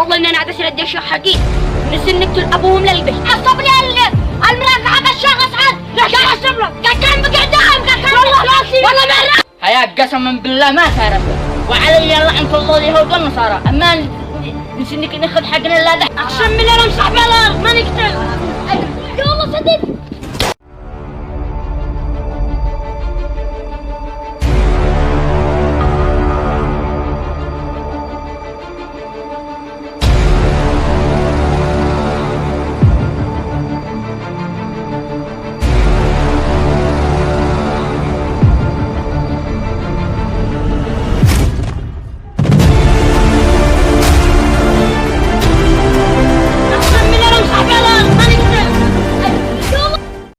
والله إن أنا أدسر الدشة حقي نسي نقتل أبوهم للبيت عصبني المرافعة بالشخص عاد لا شخص شمرة كان بقعدهم والله راسي والله ما حياة قسما بالله ما تعرف وعلي لعنة الله اليهود والنصارى أما نسي ناخذ حقنا لا ده أقسم بالله أنا مصاحب على الأرض ما نقتل يا والله صدق